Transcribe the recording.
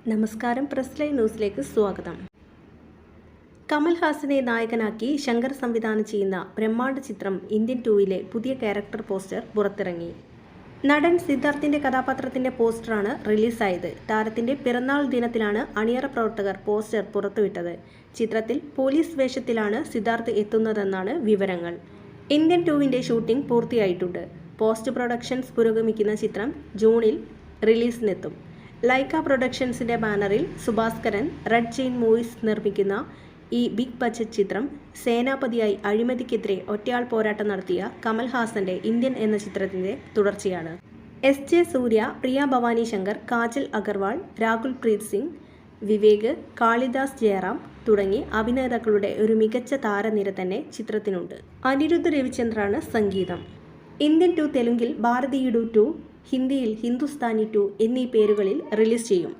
നമസ്കാരം. Press live ന്യൂസിലേക്ക് സ്വാഗതം. കമൽഹാസനെ നായകനാക്കി ശങ്കർ സംവിധാനം ചെയ്യുന്ന ബ്രഹ്മാണ്ഡ ചിത്രം ഇന്ത്യൻ 2-ലെ പുതിയ ക്യാരക്ടർ പോസ്റ്റർ പുറത്തിറങ്ങി. നടൻ സിദ്ധാർത്ഥിന്റെ കഥാപാത്രത്തിന്റെ പോസ്റ്ററാണ് റിലീസായത്. താരത്തിന്റെ പിറന്നാൾ ദിനത്തിലാണ് അണിയറ പ്രവർത്തകർ പോസ്റ്റർ പുറത്തുവിട്ടത്. ചിത്രത്തിൽ പോലീസ് വേഷത്തിലാണ് സിദ്ധാർത്ഥ് എത്തുന്നതെന്നാണ് വിവരങ്ങൾ. ഇന്ത്യൻ 2-ന്റെ ഷൂട്ടിംഗ് പൂർത്തിയായിട്ടുണ്ട്. പോസ്റ്റ് പ്രൊഡക്ഷൻസ് പുരോഗമിക്കുന്ന ചിത്രം ജൂണിൽ റിലീസിനെത്തും. ലൈക്ക പ്രൊഡക്ഷൻസിന്റെ ബാനറിൽ സുഭാസ്കരൻ, റെഡ് ചെയിൻ മൂവീസ് നിർമ്മിക്കുന്ന ഈ ബിഗ് ബജറ്റ് ചിത്രം സേനാപതിയായി അഴിമതിക്കെതിരെ ഒറ്റയാൾ പോരാട്ടം നടത്തിയ കമൽഹാസന്റെ ഇന്ത്യൻ എന്ന ചിത്രത്തിന്റെ തുടർച്ചയാണ്. എസ്. ജെ. സൂര്യ, പ്രിയ ഭവാനി ശങ്കർ, കാജൽ അഗർവാൾ, രാകുൽ പ്രീത് സിംഗ്, വിവേക്, കാളിദാസ് ജയറാം തുടങ്ങി അഭിനേതാക്കളുടെ ഒരു മികച്ച താരനിര തന്നെ ചിത്രത്തിനുണ്ട്. അനിരുദ്ധ് രവിചന്ദ്രാണ് സംഗീതം. ഇന്ത്യൻ 2 തെലുങ്കിൽ ഭാരതീയുഡു 2, ഹിന്ദിയിൽ ഹിന്ദുസ്ഥാനി 2 എന്നീ പേരുകളിൽ റിലീസ് ചെയ്യും.